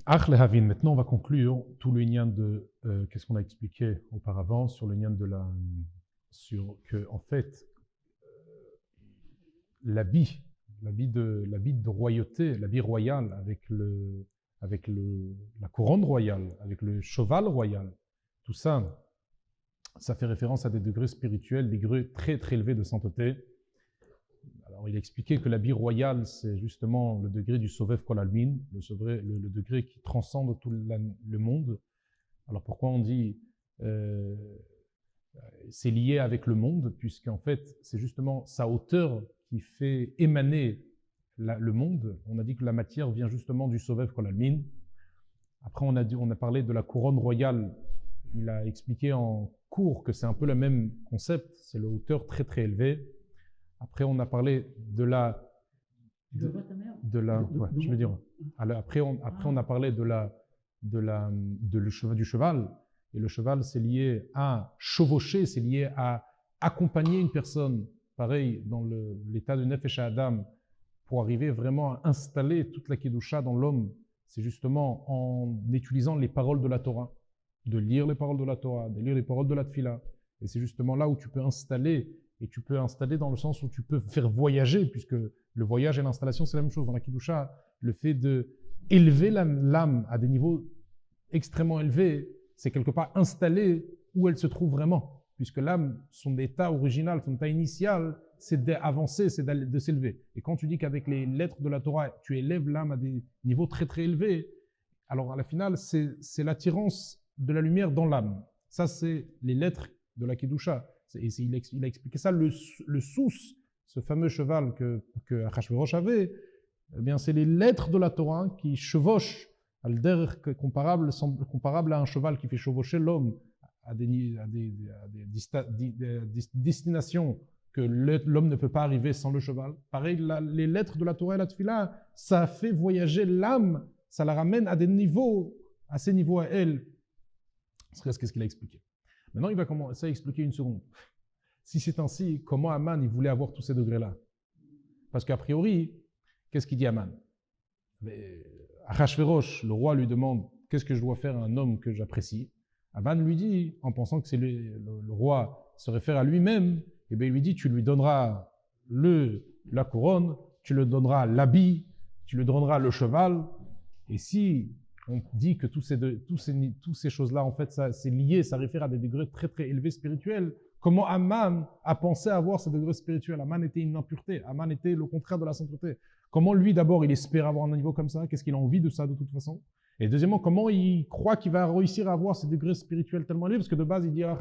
Ach lehavin. Maintenant, on va conclure tout le lien de qu'est-ce qu'on a expliqué auparavant sur le lien de sur que en fait l'habit de royauté, l'habit royal avec la couronne royale, avec le cheval royal, tout ça, ça fait référence à des degrés spirituels, des degrés très très élevés de sainteté. Alors, il a expliqué que l'habit royal, c'est justement le degré du Sovev Kol Almin, le degré qui transcende tout le monde. Alors, pourquoi on dit c'est lié avec le monde, puisqu'en fait, c'est justement sa hauteur qui fait émaner le monde. On a dit que la matière vient justement du Sovev Kol Almin. Après, on a parlé de la couronne royale. Il a expliqué en cours que c'est un peu le même concept, c'est la hauteur très très élevée. Après, on a parlé de la... ouais, je veux dire. Alors, après, on a parlé du cheval. Et le cheval, c'est lié à chevaucher, c'est lié à accompagner une personne, pareil, dans l'état de Nefesh Adam, pour arriver vraiment à installer toute la Kedusha dans l'homme. C'est justement en utilisant les paroles de la Torah, de lire les paroles de la Torah, de lire les paroles de la Tfila. Et c'est justement là où tu peux installer. Et tu peux installer dans le sens où tu peux faire voyager, puisque le voyage et l'installation, c'est la même chose. Dans la Kiddusha, le fait d'élever l'âme à des niveaux extrêmement élevés, c'est quelque part installer où elle se trouve vraiment. Puisque l'âme, son état original, son état initial, c'est d'avancer, c'est de s'élever. Et quand tu dis qu'avec les lettres de la Torah, tu élèves l'âme à des niveaux très très élevés, alors à la finale, c'est l'attirance de la lumière dans l'âme. Ça, c'est les lettres de la Kiddusha. Il a expliqué ça, le sous, ce fameux cheval que Achashverosh avait, eh bien, c'est les lettres de la Torah qui chevauchent, comparable à un cheval qui fait chevaucher l'homme à des destinations que l'homme ne peut pas arriver sans le cheval. Pareil, les lettres de la Torah et la Tfila, ça fait voyager l'âme, ça la ramène à ces niveaux à elle. C'est ce qu'il a expliqué. Maintenant, il va commencer à expliquer une seconde. Si c'est ainsi, comment Aman il voulait avoir tous ces degrés-là? Parce qu'a priori, qu'est-ce qu'il dit Aman? Achashverosh, le roi, lui demande qu'est-ce que je dois faire à un homme que j'apprécie. Aman lui dit, en pensant que le roi se réfère à lui-même, eh bien, il lui dit tu lui donneras la couronne, tu lui donneras l'habit, tu lui donneras le cheval. Et si on dit que toutes ces choses-là, en fait, c'est lié, ça réfère à des degrés très très élevés spirituels. Comment Aman a pensé avoir ces degrés spirituels? Aman était une impureté, Aman était le contraire de la sainteté. Comment lui, d'abord, il espère avoir un niveau comme ça? Qu'est-ce qu'il a envie de ça de toute façon? Et deuxièmement, comment il croit qu'il va réussir à avoir ces degrés spirituels tellement élevés? Parce que de base, il dit à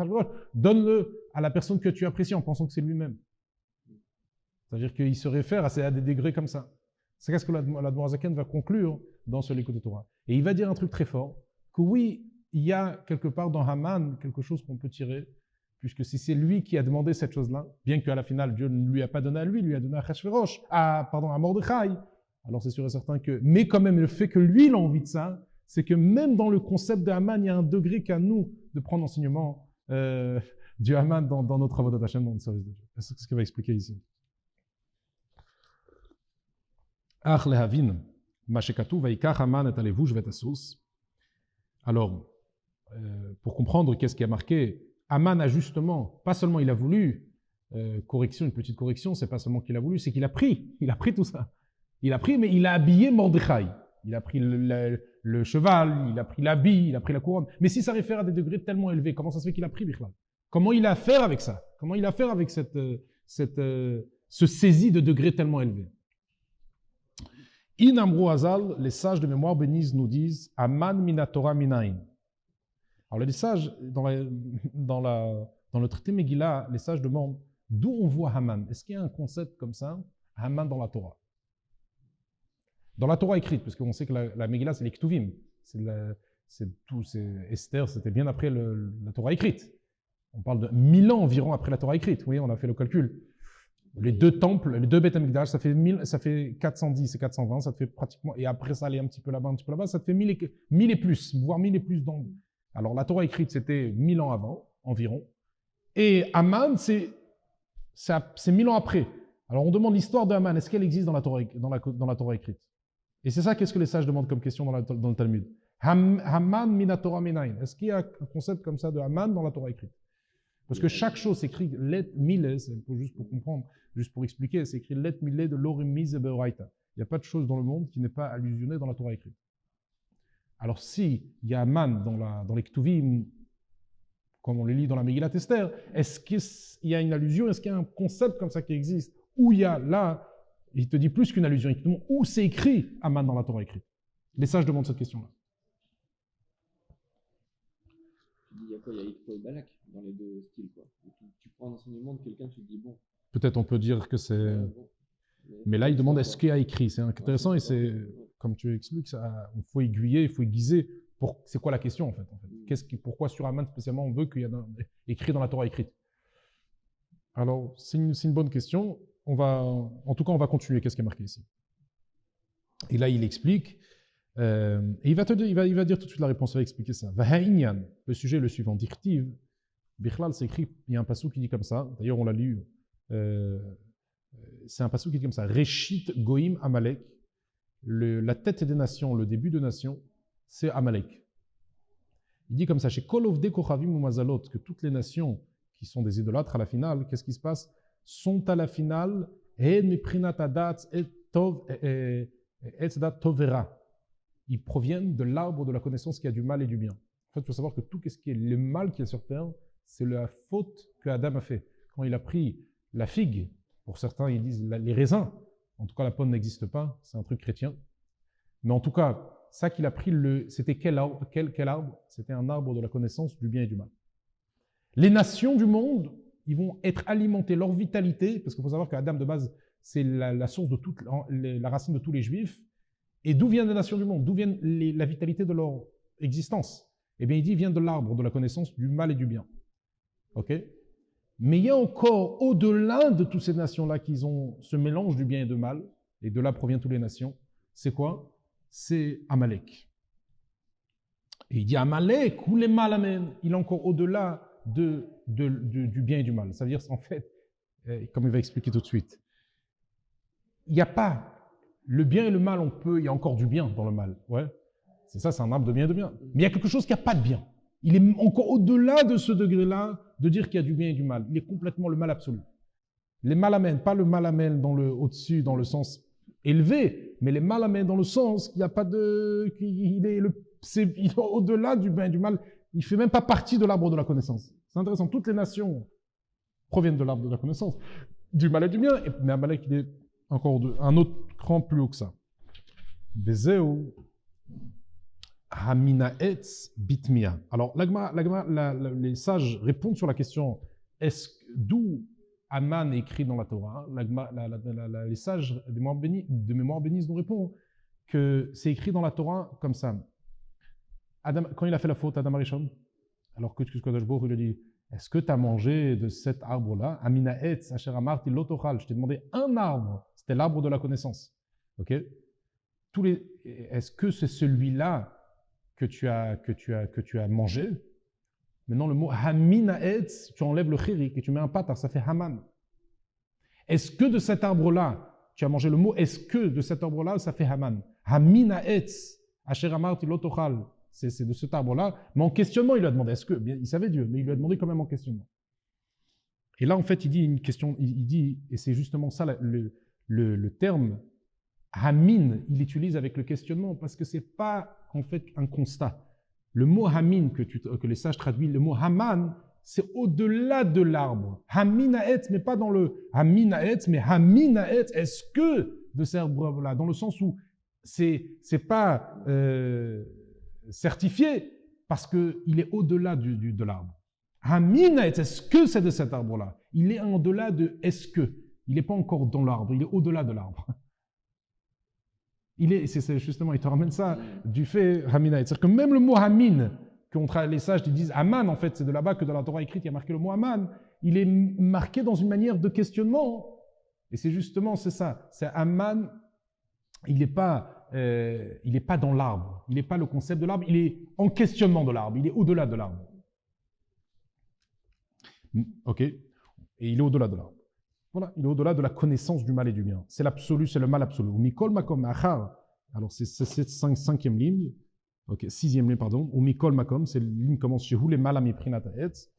donne-le à la personne que tu apprécies en pensant que c'est lui-même. C'est-à-dire qu'il se réfère à des degrés comme ça. C'est ce que l'Admorazaken va conclure dans ce Likutei Torah. Et il va dire un truc très fort, que oui, il y a quelque part dans Haman quelque chose qu'on peut tirer, puisque si c'est lui qui a demandé cette chose-là, bien qu'à la finale, Dieu ne lui a pas donné à lui, lui a donné à Achashverosh, à Mordechai, alors c'est sûr et certain que, mais quand même, le fait que lui, il a envie de ça, c'est que même dans le concept de Haman, il y a un degré qu'à nous de prendre enseignement du Haman dans notre Avodat Hashem, dans le service de Dieu. C'est ce qu'il va expliquer ici. Ach lehavin, mashekatu vaikach Haman et alevush vetasus. Alors, pour comprendre qu'est-ce qui a marqué, Haman a justement, pas seulement il a voulu, une petite correction, c'est pas seulement qu'il a voulu, c'est qu'il a pris tout ça. Il a pris, mais il a habillé Mordechai. Il a pris le cheval, il a pris l'habit, il a pris la couronne. Mais si ça réfère à des degrés tellement élevés, comment ça se fait qu'il a pris Bichlal? Comment il a à faire avec ça? Comment il a à faire avec ce saisie de degrés tellement élevés? In Amrou Hazal, les sages de mémoire bénise nous disent Aman minatora minain. Alors les sages, dans le traité Megillah, les sages demandent d'où on voit Haman. Est-ce qu'il y a un concept comme ça, Haman dans la Torah? Dans la Torah écrite, parce qu'on sait que la Megillah, c'est les Ktuvim. Esther, c'était bien après la Torah écrite. On parle de 1000 ans environ après la Torah écrite. Oui, on a fait le calcul. Les deux temples, les deux Beth Amikdash, ça fait 410 et 420, ça te fait pratiquement, et après ça, aller un petit peu là-bas, ça te fait 1000 et plus, voire 1000 et plus. Alors la Torah écrite, c'était 1000 ans avant, environ. Et Haman, c'est 1000 ans après. Alors on demande l'histoire de Haman, est-ce qu'elle existe dans la Torah écrite? Et c'est ça qu'est-ce que les sages demandent comme question dans le Talmud. Haman mina Torah minayin. Est-ce qu'il y a un concept comme ça de Haman dans la Torah écrite? Parce que chaque chose s'écrit let mile, juste pour comprendre, juste pour expliquer, c'est écrit let mile de l'orim mise beoraita. Il n'y a pas de chose dans le monde qui n'est pas allusionnée dans la Torah écrite. Alors si il y a Haman dans les Ktuvim, comme on les lit dans la Megillat Esther, est-ce qu'il y a une allusion, est-ce qu'il y a un concept comme ça qui existe, où il y a là, il te dit plus qu'une allusion, il te demande où c'est écrit Haman dans la Torah écrite. Les sages demandent cette question-là. Il y a quoi? Il y a Yitro et Balak dans les deux styles, quoi. Tu prends un enseignement de quelqu'un, tu te dis bon. Peut-être on peut dire que c'est... Bon. Mais là, il demande est-ce qu'il y a écrit. C'est intéressant et c'est, comme tu expliques, il faut aiguiller, il faut aiguiser. C'est quoi la question en fait, pourquoi sur Haman spécialement on veut qu'il y ait écrit dans la Torah écrite? Alors, c'est une bonne question. En tout cas, on va continuer. Qu'est-ce qui est marqué ici? Et là, il explique. Et il va dire tout de suite la réponse. Il va expliquer ça. Vaha'inyan. Le sujet est le suivant. Dictive. Bichlal s'écrit. Il y a un passage qui dit comme ça. D'ailleurs, on l'a lu. C'est un passage qui dit comme ça. Reshit Goïm Amalek. La tête des nations, le début de nations, c'est Amalek. Il dit comme ça, chez Kolov de Kochavim ou Mazalot, que toutes les nations qui sont des idolâtres à la finale, qu'est-ce qui se passe? Sont à la finale, ils proviennent de l'arbre de la connaissance qui a du mal et du bien. En fait, il faut savoir que tout ce qui est le mal qui est sur terre, c'est la faute que Adam a fait. Quand il a pris la figue, pour certains ils disent les raisins, en tout cas la pomme n'existe pas, c'est un truc chrétien. Mais en tout cas, ça qu'il a pris, c'était quel arbre? C'était un arbre de la connaissance du bien et du mal. Les nations du monde, ils vont être alimentés, leur vitalité, parce qu'il faut savoir qu'Adam de base, c'est la source de la racine de tous les juifs. Et d'où viennent les nations du monde? D'où vient la vitalité de leur existence? Eh bien, il dit, il vient de l'arbre de la connaissance du mal et du bien. Ok? Mais il y a encore, au-delà de toutes ces nations-là, qui ont ce mélange du bien et du mal, et de là proviennent toutes les nations, c'est quoi? C'est Amalek. Et il dit Amalek, ou les malamènes, il est encore au-delà du bien et du mal. Ça veut dire, en fait, comme il va expliquer tout de suite, il n'y a pas le bien et le mal, il y a encore du bien dans le mal. Ouais, c'est ça, c'est un arbre de bien et de bien. Mais il y a quelque chose qui n'a pas de bien. Il est encore au-delà de ce degré-là de dire qu'il y a du bien et du mal. Il est complètement le mal absolu. Les malamènes, pas le malamène au-dessus, dans le sens élevé, mais les malamènes dans le sens qu'il n'y a pas de... il est au-delà du bien et du mal. Il ne fait même pas partie de l'arbre de la connaissance. C'est intéressant. Toutes les nations proviennent de l'arbre de la connaissance, du mal et du bien. Mais Amalek, il est encore un autre cran plus haut que ça. Bezeu Haminaetz Bitmia. Alors, les sages répondent sur la question d'où Haman est écrit dans la Torah. Les sages de mémoire bénisse nous répondent que c'est écrit dans la Torah comme ça. Quand il a fait la faute, Adam Arishon, alors que Kadosh Baruch Hu lui dit, est-ce que tu as mangé de cet arbre-là? Amina etz asher amarti lo tochal. Je t'ai demandé un arbre. C'était l'arbre de la connaissance. Ok? Est-ce que c'est celui-là que tu as mangé? Maintenant, le mot hamina etz, tu enlèves le chirik et tu mets un patar, ça fait haman. Est-ce que de cet arbre-là, tu as mangé? Le mot est-ce que de cet arbre-là, ça fait haman. Hamina etz asher amarti lo tochal. C'est de cet arbre-là. Mais en questionnement, il lui a demandé, est-ce que, bien, il savait Dieu, mais il lui a demandé quand même en questionnement. Et là, en fait, il dit une question, il dit, et c'est justement ça le terme hamin, il l'utilise avec le questionnement, parce que c'est pas en fait un constat. Le mot hamin que les sages traduisent, le mot haman, c'est au-delà de l'arbre. Haminaetz, mais pas dans le haminaetz, mais haminaetz, est-ce que de cet arbre-là, dans le sens où c'est pas certifié, parce qu'il est au-delà de l'arbre. Haminaetz, est-ce que c'est de cet arbre-là? Il est en delà de est-ce que. Il n'est pas encore dans l'arbre, il est au-delà de l'arbre. C'est justement, il te ramène ça du fait haminaetz. C'est-à-dire que même le mot hamin, les sages ils disent Aman, en fait, c'est de là-bas que dans la Torah écrite, il y a marqué le mot Aman. Il est marqué dans une manière de questionnement. Et c'est justement, c'est ça. C'est Aman, il n'est pas dans l'arbre. Il n'est pas le concept de l'arbre. Il est en questionnement de l'arbre. Il est au-delà de l'arbre. Ok? Et il est au-delà de l'arbre. Voilà, il est au-delà de la connaissance du mal et du bien. C'est l'absolu, c'est le mal absolu. Mikol makom achar Alors, c'est cette cinquième ligne. Ok, sixième ligne, pardon. Ou Mikol Makom, c'est la ligne qui commence chez Houle Malam Prinat Haetz.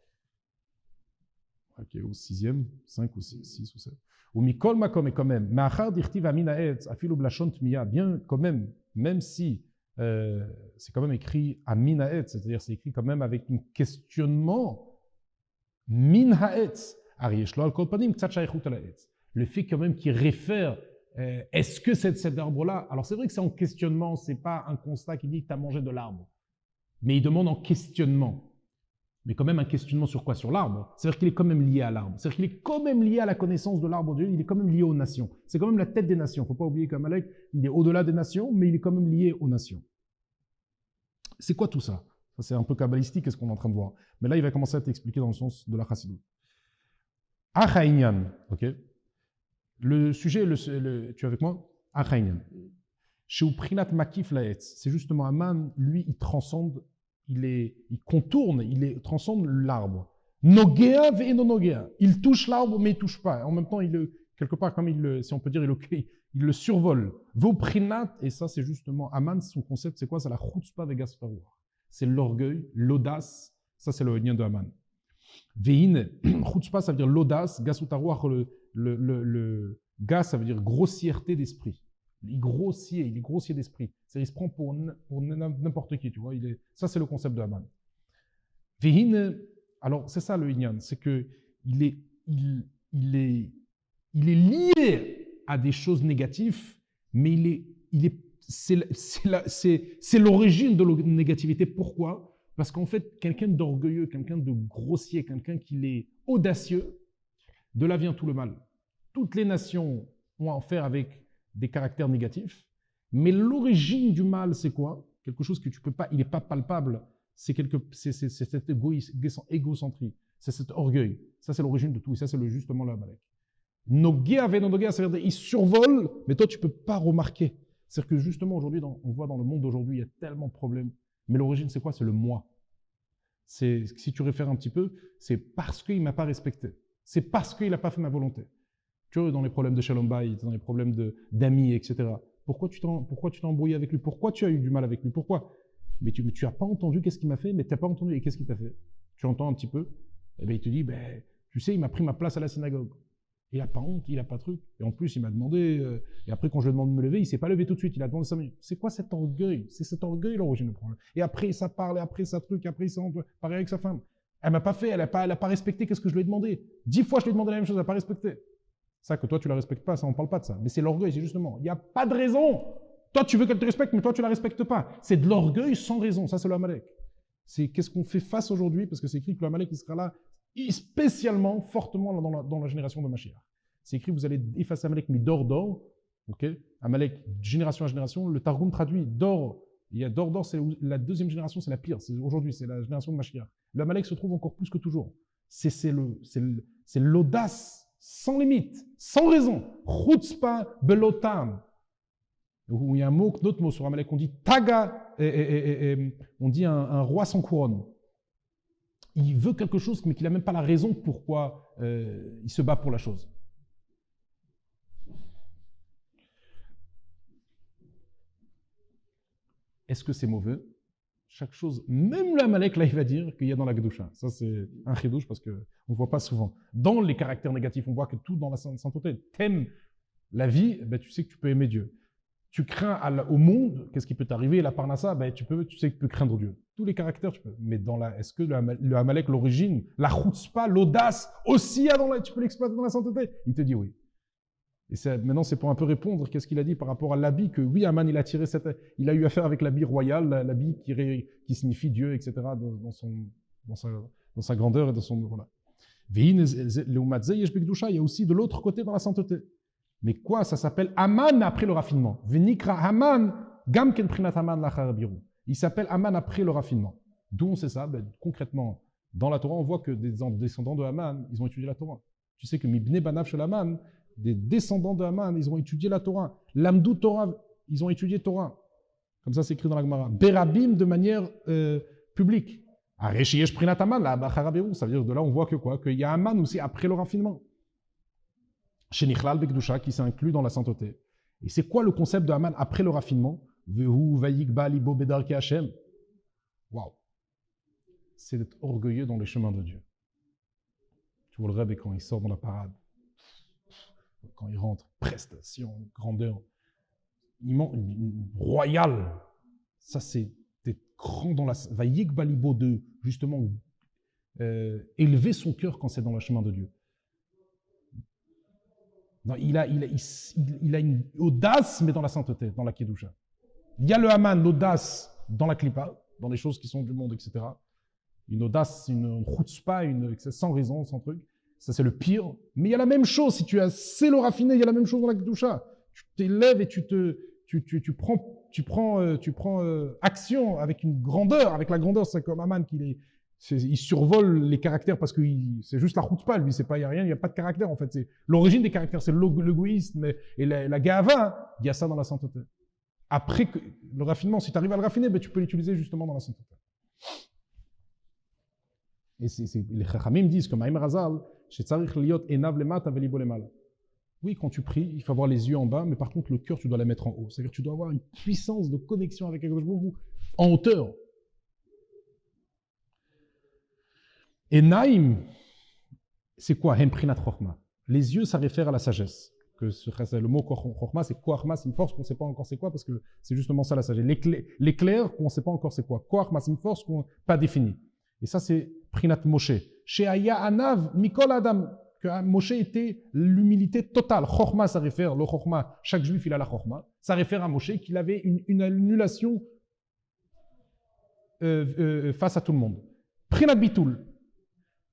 Ok, ou sixième, 5 ou 6 ou 7. Ou Mikol Makom est quand même. Ma'achar dirtiv amin haetz, afilu blashon tmiya. Bien quand même si c'est quand même écrit amin haetz, c'est-à-dire c'est écrit quand même avec un questionnement. Min haetz. Ariyesh lo al kol panim ktsat shaychut al haetz. Le fait quand même qu'il réfère, est-ce que c'est cet arbre-là? Alors c'est vrai que c'est en questionnement, c'est pas un constat qui dit que tu as mangé de l'arbre. Mais il demande en questionnement. Mais quand même un questionnement sur quoi? Sur l'arbre. C'est-à-dire qu'il est quand même lié à l'arbre. C'est-à-dire qu'il est quand même lié à la connaissance de l'arbre de Dieu, il est quand même lié aux nations. C'est quand même la tête des nations. Il ne faut pas oublier qu'Amalek, il est au-delà des nations, mais il est quand même lié aux nations. C'est quoi tout ça? Ça, c'est un peu kabbalistique, ce qu'on est en train de voir. Mais là, il va commencer à t'expliquer dans le sens de la chassidut. Achaïnian, ok? Le sujet, tu es avec moi? Achaïnian. Chez Uprinat Makif Laetz, c'est justement Aman, lui, il transcende. Il contourne, transcende l'arbre. Nogea ve no nogea. Il touche l'arbre, mais il ne touche pas. En même temps, quelque part, comme si on peut dire, il le survole. Voprinat, et ça, c'est justement Aman, son concept, c'est quoi? C'est la chutzpah vegas faroua. C'est l'orgueil, l'audace. Ça, c'est le lien de Aman. Veine, chutzpah, ça veut dire l'audace. Gasutarouach, le gas, ça veut dire grossièreté d'esprit. Il est grossier d'esprit. Il se prend pour n'importe qui, tu vois. Ça, c'est le concept de Haman. Vehine, alors c'est ça le Inyan, c'est que il est lié à des choses négatives, mais c'est l'origine de la négativité. Pourquoi? Parce qu'en fait, quelqu'un d'orgueilleux, quelqu'un de grossier, quelqu'un qui est audacieux, de là vient tout le mal. Toutes les nations ont à faire avec des caractères négatifs, mais l'origine du mal, c'est quoi? Quelque chose que tu peux pas, il n'est pas palpable, c'est cet égocentrie, c'est cet orgueil. Ça, c'est l'origine de tout, et ça, c'est justement l'Amalek. Nogea ve no nogea, ça veut dire il survole, mais toi, tu ne peux pas remarquer. C'est-à-dire que justement, aujourd'hui, on voit dans le monde d'aujourd'hui, il y a tellement de problèmes, mais l'origine, c'est quoi? C'est le moi. Si tu réfères un petit peu, c'est parce qu'il ne m'a pas respecté. C'est parce qu'il n'a pas fait ma volonté. Tu vois, dans les problèmes de Shalom Bayit, dans les problèmes d'amis, etc. Pourquoi tu t'es embrouillé avec lui? Pourquoi tu as eu du mal avec lui? Pourquoi? Mais tu n'as pas entendu qu'est-ce qu'il m'a fait, mais tu n'as pas entendu et qu'est-ce qu'il t'a fait? Tu entends un petit peu, et bien il te dit, tu sais, il m'a pris ma place à la synagogue. Il n'a pas honte, il n'a pas de truc. Et en plus, il m'a demandé, et après, quand je lui demande de me lever, il ne s'est pas levé tout de suite, il a demandé 5 minutes. C'est quoi cet orgueil? C'est cet orgueil l'origine du problème. Et après, ça parle, et après, ça truc, après, ça pareil avec sa femme. Elle m'a pas fait, elle n'a pas respecté qu'est-ce que je lui ai demandé. 10 fois, je lui ai demandé la même chose, elle n'a pas respecté. Ça, que toi, tu ne la respectes pas, ça, on ne parle pas de ça. Mais c'est l'orgueil, c'est justement, il n'y a pas de raison. Toi, tu veux qu'elle te respecte, mais toi, tu ne la respectes pas. C'est de l'orgueil sans raison. Ça, c'est le Amalek. C'est qu'est-ce qu'on fait face aujourd'hui, parce que c'est écrit que le Amalek, il sera là spécialement, fortement dans la génération de Mashiach. C'est écrit, vous allez effacer Amalek, mais d'or. Ok, Amalek, génération à génération. Le Targum traduit d'or. Il y a d'or, c'est la deuxième génération, c'est la pire. Aujourd'hui, c'est la génération de Mashiach. Le Amalek se trouve encore plus que toujours. C'est l'audace sans limite, sans raison. Chutzpah belotam. Il y a un autre mot sur Amalek, on dit taga, on dit un roi sans couronne. Il veut quelque chose, mais qu'il n'a même pas la raison pourquoi il se bat pour la chose. Est-ce que c'est mauvais? Chaque chose, même l'Amalek, là, il va dire qu'il y a dans la Kedusha. Ça, c'est un chidouche parce qu'on ne voit pas souvent. Dans les caractères négatifs, on voit que tout dans la sainteté, t'aimes la vie, tu sais que tu peux aimer Dieu. Tu crains au monde, qu'est-ce qui peut t'arriver? La parnassa, tu sais que tu peux craindre Dieu. Tous les caractères, tu peux. Mais est-ce que le Amalek, l'origine, la chutzpah, l'audace, aussi, tu peux l'exploiter dans la sainteté? Il te dit oui. Et maintenant, c'est pour un peu répondre, qu'est-ce qu'il a dit par rapport à l'habit, que oui, Aman, il a eu affaire avec l'habit royal, l'habit qui signifie Dieu, etc., dans sa grandeur et dans son... Voilà. Il y a aussi de l'autre côté dans la sainteté. Mais quoi? Ça s'appelle Aman après le raffinement. Il s'appelle Aman après le raffinement. D'où on sait ça? Concrètement, dans la Torah, on voit que des descendants de Aman, ils ont étudié la Torah. Tu sais que Mibne Banav Shel Aman, des descendants de Haman, ils ont étudié la Torah. L'Amdou Torah, ils ont étudié Torah. Comme ça, c'est écrit dans la Gemara. Berabim de manière publique. Areshiyesh Prinat Haman, la Bacharaberu. Ça veut dire de là, on voit que quoi? Qu'il y a Haman aussi après le raffinement. Chez Nichlal Bekdusha, qui s'inclut dans la sainteté. Et c'est quoi le concept de Haman après le raffinement? Vehu vayikba libo bedarke Hashem. Waouh! C'est d'être orgueilleux dans les chemins de Dieu. Tu vois le Rebbe quand il sort dans la parade, quand il rentre, prestation, grandeur, royal. Ça, c'est d'être grand dans la... Vayikba libo de, justement, élever son cœur quand c'est dans le chemin de Dieu. Non, il a une audace, mais dans la sainteté, dans la Kedusha. Il y a le Haman, l'audace dans la Klippa, dans les choses qui sont du monde, etc. Une audace, une chutzpah, sans raison, sans truc. Ça, c'est le pire. Mais il y a la même chose, si tu as le raffiné, il y a la même chose dans la Kedusha. Tu t'élèves et tu prends action avec une grandeur. Avec la grandeur, c'est comme Haman il survole les caractères parce que c'est juste la chutzpah, lui, il n'y a pas de caractère en fait. L'origine des caractères, c'est l'égoïsme et la gava, il y a ça dans la sainteté. Après, le raffinement, si tu arrives à le raffiner, ben, tu peux l'utiliser justement dans la sainteté. Et les chachamim disent, comme Maïm Razal, oui, quand tu pries, il faut avoir les yeux en bas, mais par contre, le cœur, tu dois la mettre en haut. C'est-à-dire que tu dois avoir une puissance de connexion avec quelque chose en hauteur. Et Naïm, c'est quoi? Hemprinat Chochma. Les yeux, ça réfère à la sagesse. Le mot Chochma, c'est Koachma, c'est une force qu'on ne sait pas encore c'est quoi, parce que c'est justement ça la sagesse. L'éclair, qu'on ne sait pas encore c'est quoi. Koachma, c'est une force qu'on n'a pas définie. Et ça, c'est Prinat Moshe. Chez Aya Anav, Mikol Adam, que Moshe était l'humilité totale. Chochma, ça réfère, le Chochma, chaque juif, il a la Chochma. Ça réfère à Moshe qu'il avait une annulation face à tout le monde. Prinat Bitul.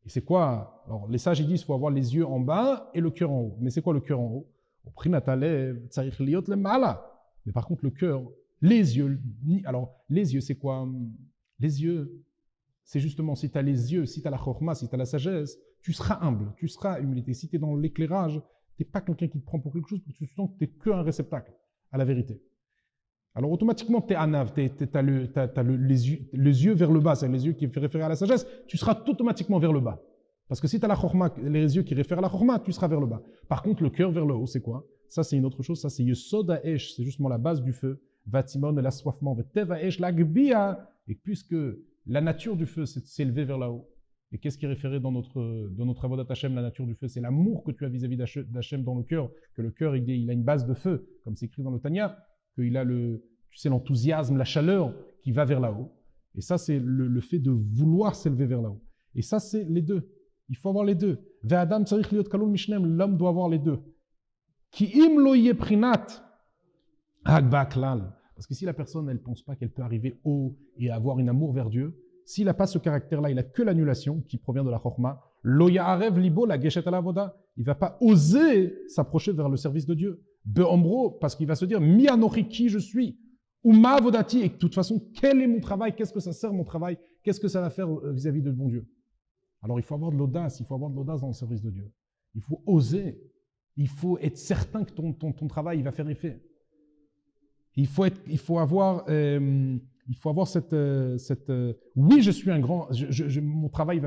Et c'est quoi? Alors, les sages ils disent qu'il faut avoir les yeux en bas et le cœur en haut. Mais c'est quoi le cœur en haut? Mais par contre, le cœur, les yeux, alors les yeux, c'est quoi? Les yeux, c'est justement si tu as les yeux, si tu as la chorma, si tu as la sagesse, tu seras humble, tu seras humilité. Si tu es dans l'éclairage, tu n'es pas quelqu'un qui te prend pour quelque chose, tu sens que tu n'es qu'un réceptacle à la vérité. Alors automatiquement, tu es anav, tu as les yeux vers le bas, c'est les yeux qui réfèrent à la sagesse, tu seras automatiquement vers le bas. Parce que si tu as la chorma, les yeux qui réfèrent à la chorma, tu seras vers le bas. Par contre, le cœur vers le haut, c'est quoi? Ça, c'est une autre chose, ça c'est Yesod Ha'esh, c'est justement la base du feu. Vatimon, l'assoiffement, Vetev Ha'esh, l'Agbia. Et puisque la nature du feu, c'est de s'élever vers là-haut. Et qu'est-ce qui est référé dans notre Avodat Hashem, la nature du feu? C'est l'amour que tu as vis-à-vis d'Hachem dans le cœur, que le cœur, il a une base de feu, comme c'est écrit dans le Tanya, qu'il a l'enthousiasme, la chaleur qui va vers là-haut. Et ça, c'est le fait de vouloir s'élever vers là-haut. Et ça, c'est les deux. Il faut avoir les deux. L'homme doit avoir les deux. Parce que si la personne, elle ne pense pas qu'elle peut arriver haut et avoir un amour vers Dieu, s'il n'a pas ce caractère-là, il n'a que l'annulation qui provient de la chorma. Il ne va pas oser s'approcher vers le service de Dieu. Be'ombro, parce qu'il va se dire, Mi anochi, qui je suis? Ou ma vodati, et de toute façon, quel est mon travail? Qu'est-ce que ça sert mon travail? Qu'est-ce que ça va faire vis-à-vis de bon Dieu? Alors il faut avoir de l'audace, dans le service de Dieu. Il faut oser. Il faut être certain que ton travail il va faire effet. Il faut avoir cette oui, je suis un grand, mon travail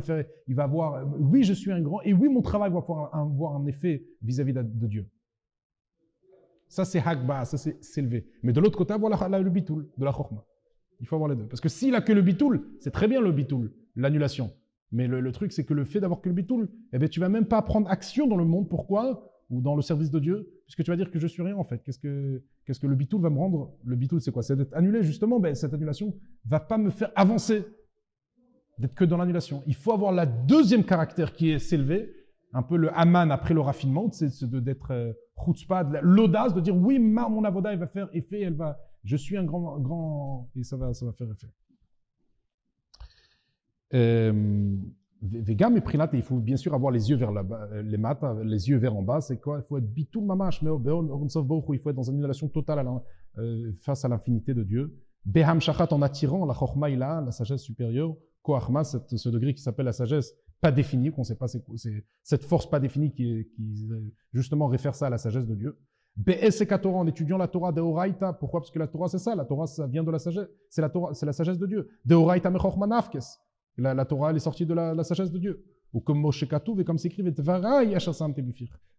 il va avoir, oui, je suis un grand, et oui, mon travail va avoir un effet vis-à-vis de Dieu. Ça, c'est Hagba, ça, c'est s'élever. Mais de l'autre côté, avoir le bitoul, de la chorma. Il faut avoir les deux. Parce que s'il a que le bitoul, c'est très bien le bitoul, l'annulation. Mais le truc, c'est que le fait d'avoir que le bitoul, eh bien, tu vas même pas prendre action dans le monde. Pourquoi? Ou dans le service de Dieu, puisque tu vas dire que je suis rien en fait. Qu'est-ce que le bitoul va me rendre? Le bitoul, c'est quoi? C'est d'être annulé, justement. Ben, cette annulation va pas me faire avancer, d'être que dans l'annulation. Il faut avoir la deuxième caractère qui est s'élever, un peu le Haman après le raffinement, c'est d'être chutzpah, l'audace de dire oui, mon avoda, il va faire effet, je suis un grand, et ça va faire effet. Vegam et Prinat, il faut bien sûr avoir les yeux vers là-bas, les yeux vers en bas, c'est quoi? Il faut être bitul mamash, il faut être dans une annulation totale face à l'infinité de Dieu. Beham shachat, en attirant la chorma ila, la sagesse supérieure, koachma, ce degré qui s'appelle la sagesse pas définie, qu'on ne sait pas c'est cette force pas définie qui justement réfère ça à la sagesse de Dieu. BSK Torah, en étudiant la Torah de Oraita. Pourquoi? Parce que la Torah, c'est ça. La Torah, ça vient de la sagesse. C'est la sagesse de Dieu. De Oraita mechorma nafkes. La Torah, elle est sortie de la sagesse de Dieu. Ou comme Moshe Katuv, et comme c'est écrit,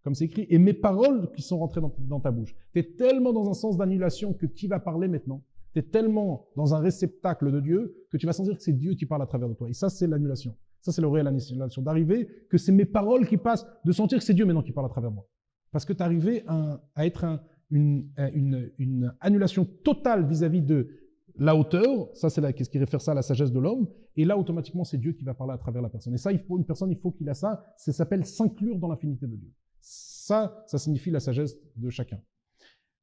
comme c'est écrit, et mes paroles qui sont rentrées dans ta bouche. Tu es tellement dans un sens d'annulation que qui va parler maintenant? Tu es tellement dans un réceptacle de Dieu que tu vas sentir que c'est Dieu qui parle à travers de toi. Et ça, c'est l'annulation. Ça, c'est le réel annulation. D'arriver que c'est mes paroles qui passent, de sentir que c'est Dieu maintenant qui parle à travers moi. Parce que tu es arrivé à être une annulation totale vis-à-vis de la hauteur. Ça, c'est ce qui réfère ça à la sagesse de l'homme. Et là, automatiquement, c'est Dieu qui va parler à travers la personne. Et ça, une personne, il faut qu'il a ça. Ça s'appelle s'inclure dans l'infinité de Dieu. Ça signifie la sagesse de chacun.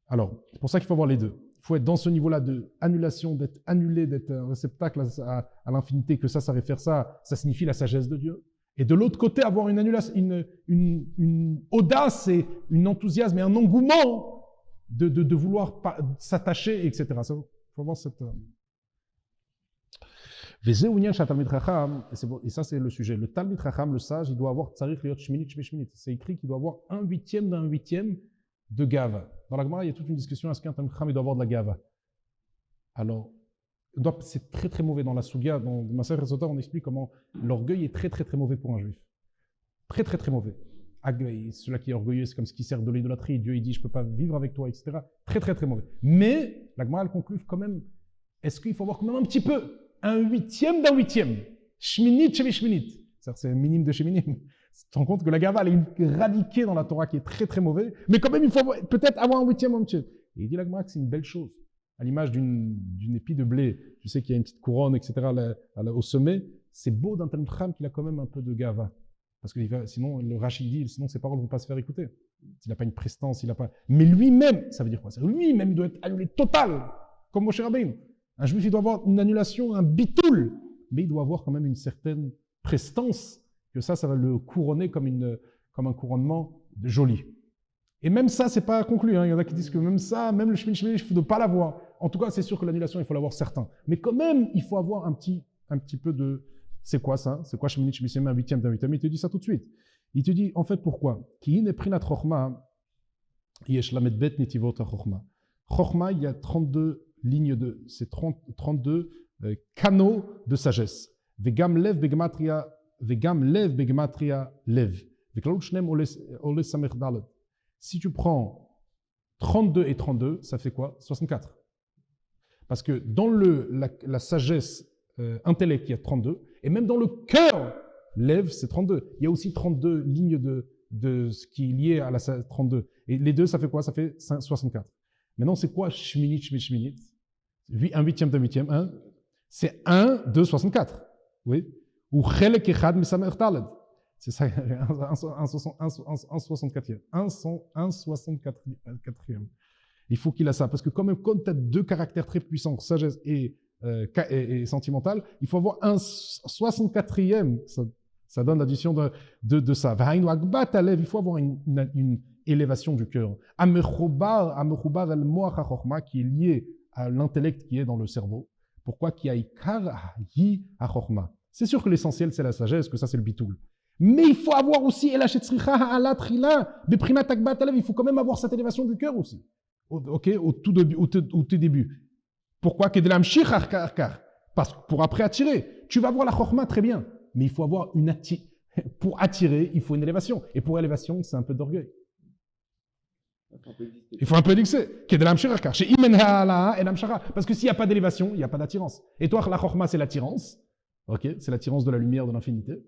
Alors, c'est pour ça qu'il faut avoir les deux. Il faut être dans ce niveau-là de annulation, d'être annulé, d'être un réceptacle à l'infinité, que ça réfère ça signifie la sagesse de Dieu. Et de l'autre côté, avoir une annulation, une audace et un enthousiasme et un engouement de vouloir s'attacher, etc. Il faut avoir cette... Et ça, c'est le sujet. Le Talmid Chacham, le sage, il doit avoir tzarich liot shminit shve shminit. C'est écrit qu'il doit avoir 1/8 d'un 8e de gava. Dans la Gemara, il y a toute une discussion, est-ce qu'un Talmid Chacham, il doit avoir de la gava? Alors, c'est très très mauvais dans la Sugia. Dans Maser Resota, on explique comment l'orgueil est très très très mauvais pour un juif. Très très très mauvais. Celui qui est orgueilleux, c'est comme ce qui sert de l'idolâtrie. Dieu, il dit, je ne peux pas vivre avec toi, etc. Très très très mauvais. Mais, la Gemara, elle conclut quand même, est-ce qu'il faut avoir quand même un petit peu 1/8 d'un 8e. Shminit chez Shminit. C'est un minime de chez minime. Tu te rends compte que la gava, elle est radiquée dans la Torah qui est très très mauvais. Mais quand même, il faut peut-être avoir un 8e ou un 8e. Et il dit la Gemara que c'est une belle chose. À l'image d'une épi de blé. Tu sais qu'il y a une petite couronne, etc. Au sommet. C'est beau d'un Talmid Chacham qu'il a quand même un peu de gava. Parce que sinon, le Rashi dit, sinon ses paroles ne vont pas se faire écouter. S'il n'a pas une prestance, il n'a pas. Mais lui-même, ça veut dire quoi? Lui-même, il doit être annulé total. Comme Moshe Rabbeinu. Un juif, il doit avoir une annulation, un bitoul, mais il doit avoir quand même une certaine prestance, que ça va le couronner comme un couronnement joli. Et même ça, c'est pas conclu. Il y en a qui disent que même ça, même le shmin shmin, il ne faut pas l'avoir. En tout cas, c'est sûr que l'annulation, il faut l'avoir certain. Mais quand même, il faut avoir un petit peu de... C'est quoi ça? C'est quoi shmin shmin, un 8e d'un 8e? Il te dit ça tout de suite. Il te dit, en fait, pourquoi? Ki ne prinat chokhma, yesh lamed bet netivot chokhma. Chokhma, il y a 32 lignes c'est 32 canaux de sagesse. Vegam lev begematria lev. Veklalut shnem ole samech daled. Si tu prends 32 et 32, ça fait quoi? 64. Parce que dans la sagesse intellect, il y a 32, et même dans le cœur, lev, c'est 32. Il y a aussi 32 lignes de ce qui est lié à la 32. Et les deux, ça fait quoi? Ça fait 64. Maintenant, c'est quoi shminit, shminit? Un 8e d'un 8e, hein? C'est 1 de 64. Oui. Ou chelek echad misamech daled. C'est ça, un 64e. Un 64e. Il faut qu'il a ça. Parce que quand tu as deux caractères très puissants, sagesse et sentimental, il faut avoir un 64e. Ça donne l'addition de ça. Il faut avoir une élévation du cœur. Amechubar el moach ha-chokhma, qui est lié à l'intellect qui est dans le cerveau. Pourquoi? C'est sûr que l'essentiel, c'est la sagesse, que ça, c'est le bitoul. Mais il faut avoir aussi, il faut quand même avoir cette élévation du cœur aussi. Au tout début. Pourquoi? Parce que pour après attirer. Tu vas voir la chokhma très bien. Mais il faut avoir pour attirer, il faut une élévation. Et pour élévation, c'est un peu d'orgueil. Il faut un peu d'excès. Parce que s'il n'y a pas d'élévation, il n'y a pas d'attirance. Et toi, la chokhma, c'est l'attirance. Ok, c'est l'attirance de la lumière de l'infinité.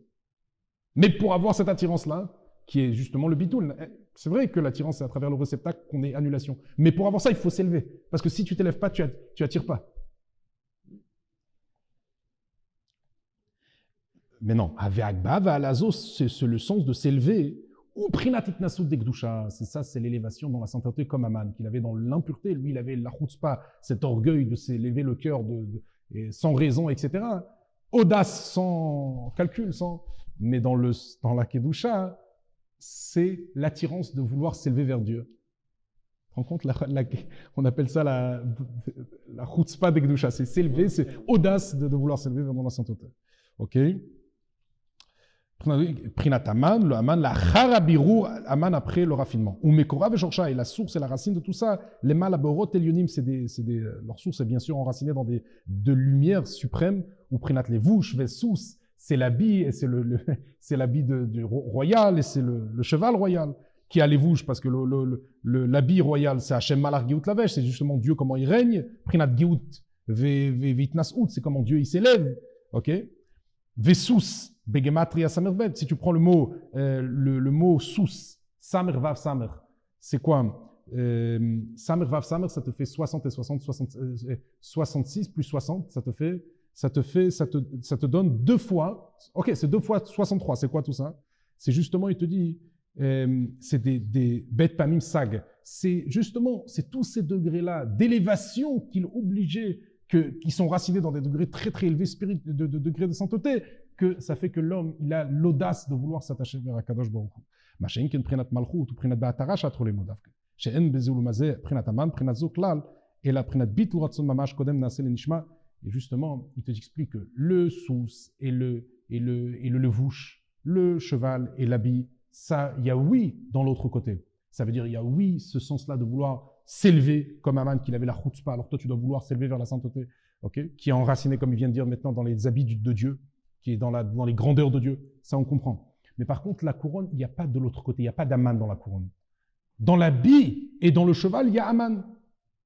Mais pour avoir cette attirance-là, qui est justement le bitoul, c'est vrai que l'attirance, c'est à travers le réceptacle qu'on est annulation. Mais pour avoir ça, il faut s'élever. Parce que si tu ne t'élèves pas, tu attires pas. Mais non, c'est le sens de s'élever. Ou c'est ça, c'est l'élévation dans la sainteté comme Aman, qu'il avait dans l'impureté. Lui, il avait la chutzpah, cet orgueil de s'élever le cœur sans raison, etc. Audace sans calcul, mais dans la kedusha, c'est l'attirance de vouloir s'élever vers Dieu. Tu te rends compte, on appelle ça la chutzpah de kedusha, c'est s'élever, c'est audace de vouloir s'élever vers la sainteté. Ok? Prinat Aman, le Aman, la Charabirou, Aman après le raffinement. Ou Mekora Veshorcha, et la source et la racine de tout ça, les Malaborot et Lyonim, leur source est bien sûr enracinée dans de lumière suprême, ou Prinat Levouch, Vesous, c'est l'habit, et c'est c'est l'habit du royal, et c'est le cheval royal qui a les vouches, parce que l'habit royal, c'est Hachem Malach Geout Lavesh, c'est justement Dieu comment il règne. Prinat Geout Vitnas Out, c'est comment Dieu il s'élève. Ok? Vesous, Begematria Samerbet. Si tu prends le mot sous, Samer Vav Samer, c'est quoi? Samer Vav Samer, ça te fait 60 et 60, 66 plus 60, ça te donne 2 fois. Ok, c'est 2 fois 63. C'est quoi tout ça? C'est justement, il te dit, c'est des Bet Pamim Sag. C'est justement, c'est tous ces degrés-là d'élévation qu'il obligeait, qui sont racinés dans des degrés très très élevés, de degrés de sainteté, que ça fait que l'homme, il a l'audace de vouloir s'attacher vers Akadosh Baruch Hu. Machin ken prinat malchut ou prinat ba'atara shatro le modavke. She'en bezul mazeh prinat aman prinat zoklal et la prinat bitul ratzon mamash kodem nase le nishma. Et justement, il te explique que le sous et le levouche, le cheval et l'habit, ça, il y a oui dans l'autre côté. Ça veut dire, il y a oui ce sens-là de vouloir s'élever comme Aman, qu'il avait la chutzpah. Alors toi, tu dois vouloir s'élever vers la sainteté, okay, qui est enraciné, comme il vient de dire maintenant, dans les habits de Dieu, qui est dans les grandeurs de Dieu. Ça, on comprend. Mais par contre, la couronne, il n'y a pas de l'autre côté. Il n'y a pas d'Aman dans la couronne. Dans l'habit et dans le cheval, il y a Aman.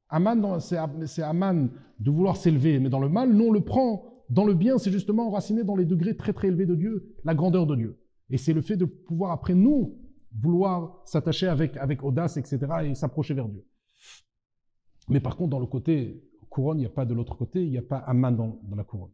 Aman, c'est Aman de vouloir s'élever. Mais dans le mal, nous, on le prend. Dans le bien, c'est justement enraciné dans les degrés très, très élevés de Dieu, la grandeur de Dieu. Et c'est le fait de pouvoir, après nous, vouloir s'attacher avec audace, etc., et s'approcher vers Dieu. Mais par contre, dans le côté couronne, il n'y a pas de l'autre côté, il n'y a pas Aman dans la couronne.